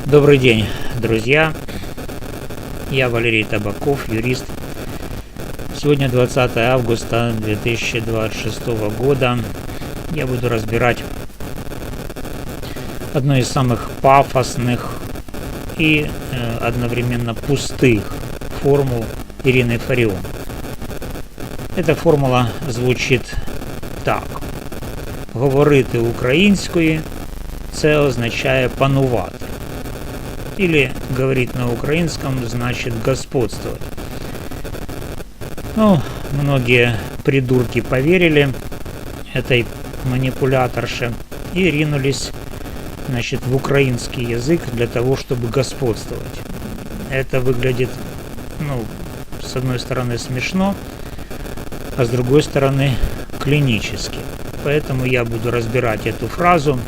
Добрый день, друзья. Я Валерий Табаков, юрист. Сегодня 20 августа 2026 года. Я буду разбирать одну из самых пафосных и одновременно пустых формул Ирины Фаріон. Эта формула звучить так. Говорити українською – це означає панувати. Или говорить на украинском значит господствовать. Многие придурки поверили этой манипуляторше и ринулись, в украинский язык для того, чтобы господствовать. Это выглядит, с одной стороны смешно, а с другой стороны клинически. Поэтому я буду разбирать эту фразу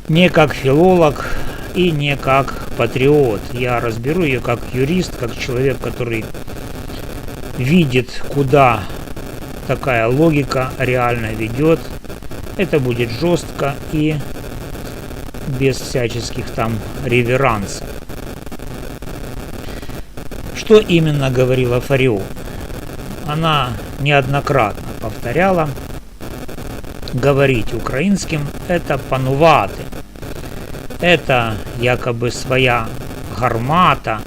не как филолог и не как патриот. Я разберу ее как юрист, как человек, который видит, куда такая логика реально ведет. Это будет жестко и без всяческих там реверансов. Что именно говорила Фаріон? Она неоднократно повторяла: говорить украинским – это панувати. Это якобы своя гармата,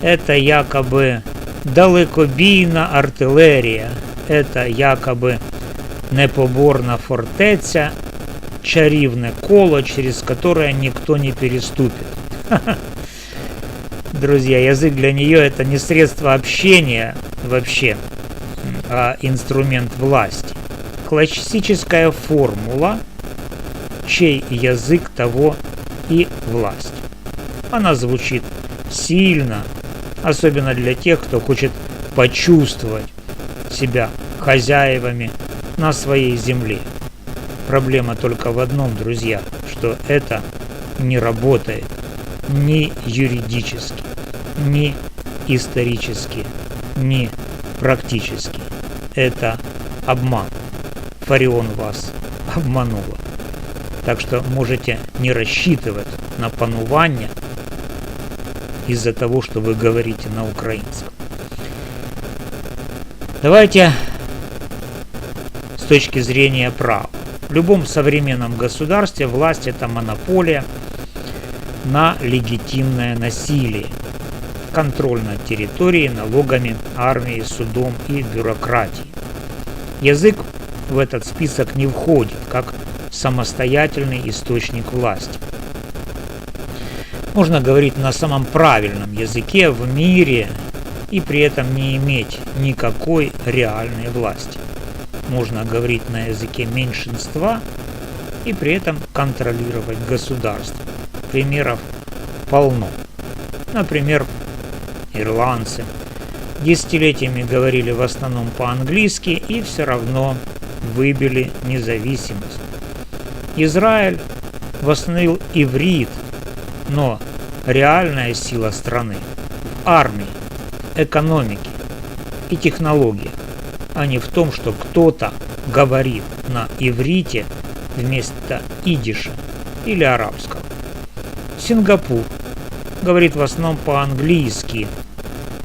это якобы далекобійна артилерія, это якобы непоборна фортеця, чарівне коло, через которое никто не переступит. Друзья, язык для нее это не средство общения вообще, а инструмент власти. Классическая формула «чей язык, того и власть». Она звучит сильно, особенно для тех, кто хочет почувствовать себя хозяевами на своей земле. Проблема только в одном, друзья, что это не работает ни юридически, ни исторически, ни практически. Это обман. Фаріон вас обманула. Так что можете не рассчитывать на панування из-за того, что вы говорите на украинском. Давайте с точки зрения права. В любом современном государстве власть – это монополия на легитимное насилие, контроль над территорией, налогами, армией, судом и бюрократией. Язык в этот список не входит, как самостоятельный источник власти. Можно говорить на самом правильном языке в мире и при этом не иметь никакой реальной власти. Можно говорить на языке меньшинства и при этом контролировать государство. Примеров полно. Например, ирландцы десятилетиями говорили в основном по-английски и все равно выбили независимость. Израиль восстановил иврит, но реальная сила страны в армии, экономике и технологиях, а не в том, что кто-то говорит на иврите вместо идиша или арабского. Сингапур говорит в основном по-английски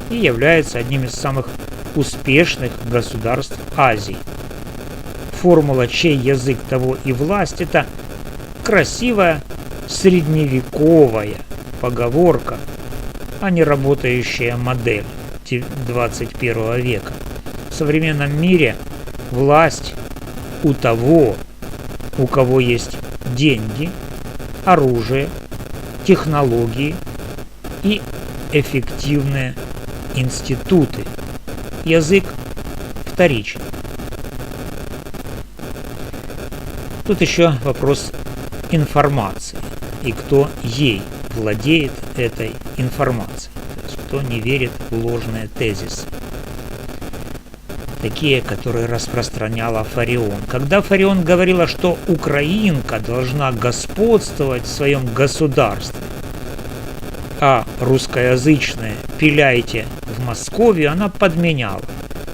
и является одним из самых успешных государств Азии. Формула «чей язык, того и власть» – это красивая средневековая поговорка, а не работающая модель 21 века. В современном мире власть у того, у кого есть деньги, оружие, технологии и эффективные институты. Язык вторичен. Тут еще вопрос информации и кто ей владеет этой информацией, то есть кто не верит в ложные тезисы, такие, которые распространяла Фаріон. Когда Фаріон говорила, что украинка должна господствовать в своем государстве, а русскоязычные пиляйте в Москве, она подменяла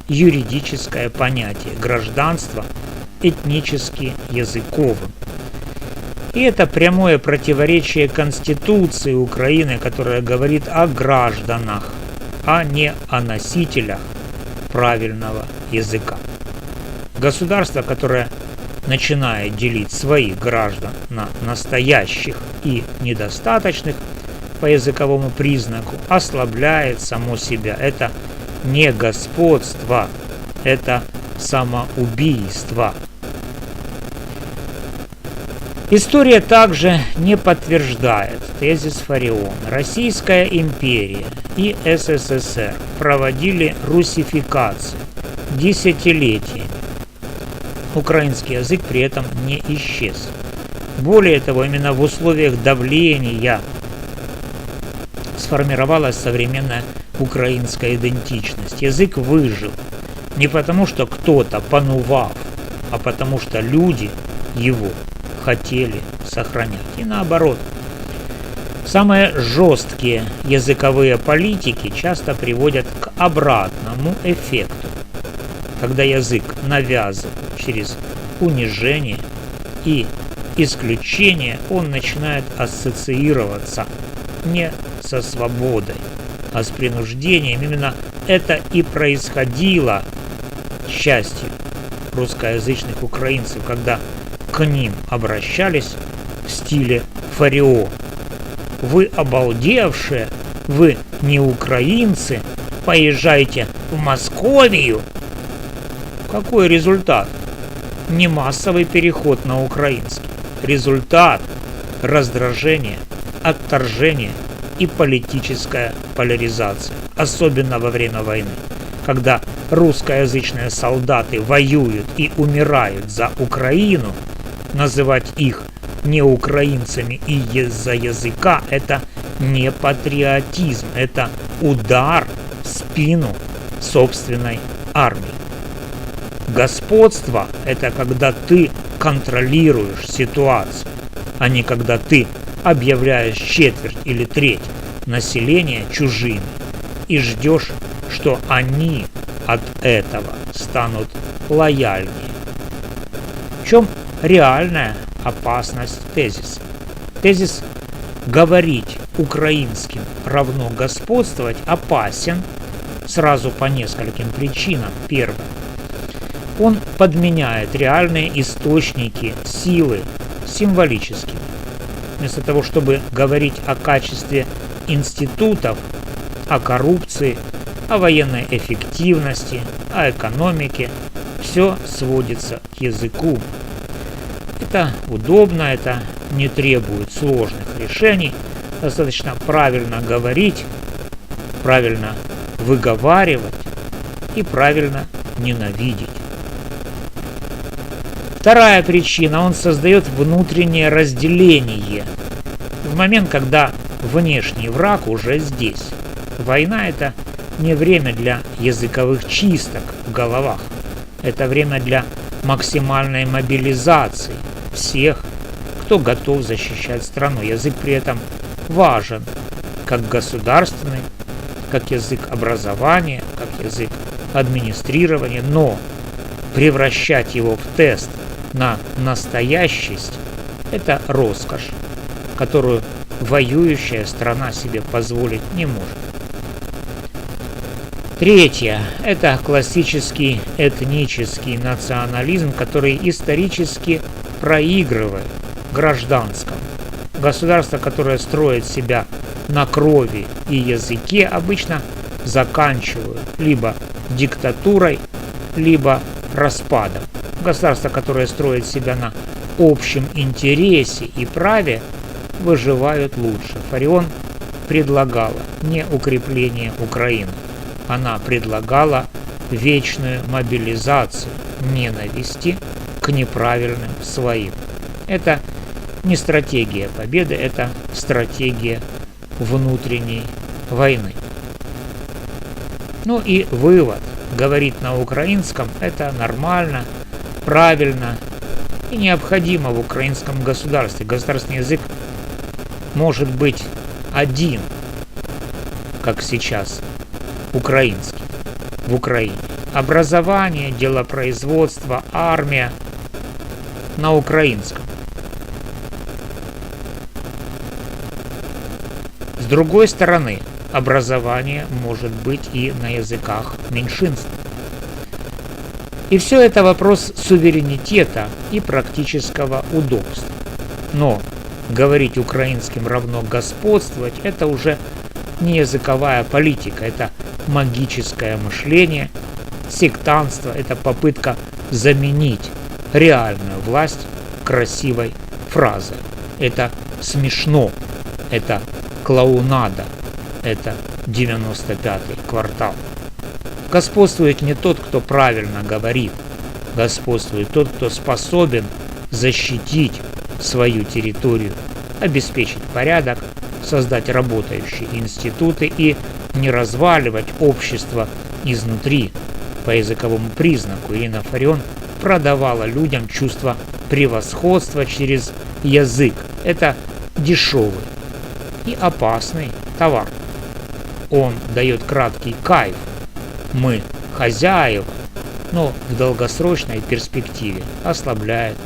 юридическое понятие гражданства этнически языковым. И это прямое противоречие Конституции Украины, которая говорит о гражданах, а не о носителях правильного языка. Государство, которое начинает делить своих граждан на настоящих и недостаточных по языковому признаку, ослабляет само себя. Это не господство, это самоубийство. История также не подтверждает тезис Фариона. Российская империя и СССР проводили русификацию десятилетиями. Украинский язык при этом не исчез. Более того, именно в условиях давления сформировалась современная украинская идентичность. Язык выжил не потому, что кто-то панував, а потому что люди его хотели сохранять. И наоборот. Самые жесткие языковые политики часто приводят к обратному эффекту. Когда язык навязан через унижение и исключение, он начинает ассоциироваться не со свободой, а с принуждением. Именно это и происходило, к счастью, русскоязычных украинцев, когда к ним обращались в стиле Фариона. Вы обалдевшие, вы не украинцы, поезжайте в Московию. Какой результат? Не массовый переход на украинский. Результат – раздражение, отторжение и политическая поляризация. Особенно во время войны, когда русскоязычные солдаты воюют и умирают за Украину, называть их не украинцами из-за языка – это не патриотизм, это удар в спину собственной армии. Господство – это когда ты контролируешь ситуацию, а не когда ты объявляешь четверть или треть населения чужими и ждешь, что они от этого станут лояльнее. В чем реальная опасность тезиса? Тезис «говорить украинским равно господствовать» опасен сразу по нескольким причинам. Первое. Он подменяет реальные источники силы символическими. Вместо того, чтобы говорить о качестве институтов, о коррупции, о военной эффективности, о экономике, все сводится к языку. Это удобно, это не требует сложных решений. Достаточно правильно говорить, правильно выговаривать и правильно ненавидеть. Вторая причина – он создает внутреннее разделение. В момент, когда внешний враг уже здесь. Война – это не время для языковых чисток в головах. Это время для максимальной мобилизации всех, кто готов защищать страну. Язык при этом важен как государственный, как язык образования, как язык администрирования, но превращать его в тест на настоящесть – это роскошь, которую воюющая страна себе позволить не может. Третье – это классический этнический национализм, который исторически проигрывает гражданскому. Государство, которое строит себя на крови и языке, обычно заканчивают либо диктатурой, либо распадом. Государство, которое строит себя на общем интересе и праве, выживают лучше. Фарион предлагала не укрепление Украины. Она предлагала вечную мобилизацию ненависти к неправильным своим. Это не стратегия победы, это стратегия внутренней войны. Ну и вывод. Говорить на украинском – это нормально, правильно и необходимо в украинском государстве. Государственный язык может быть один, как сейчас, украинский, в Украине. Образование, делопроизводство, армия на украинском. С другой стороны, образование может быть и на языках меньшинств. И все это вопрос суверенитета и практического удобства. Но говорить украинским равно господствовать – это уже не языковая политика, это магическое мышление, сектантство, это попытка заменить реальную власть красивой фразой. Это смешно, это клоунада, это 95-й квартал. Господствует не тот, кто правильно говорит, господствует тот, кто способен защитить свою территорию, обеспечить порядок, создать работающие институты и не разваливать общество изнутри. По языковому признаку Ирина Фарион продавала людям чувство превосходства через язык. Это дешевый и опасный товар. Он дает краткий кайф. Мы хозяева, но в долгосрочной перспективе ослабляет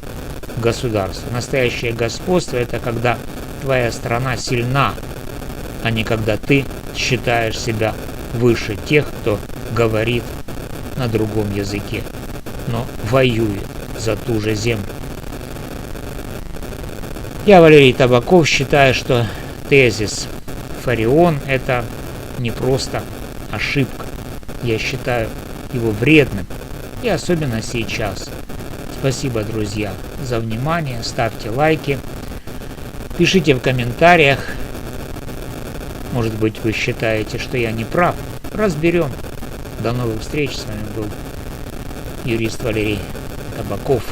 государство. Настоящее господство – это когда твоя страна сильна, а не когда ты считаешь себя выше тех, кто говорит на другом языке, но воюет за ту же землю. Я, Валерий Табаков, считаю, что тезис Фарион – это не просто ошибка. Я считаю его вредным, и особенно сейчас. Спасибо, друзья, за внимание. Ставьте лайки, пишите в комментариях. Может быть, вы считаете, что я не прав. Разберем. До новых встреч. С вами был юрист Валерий Табаков.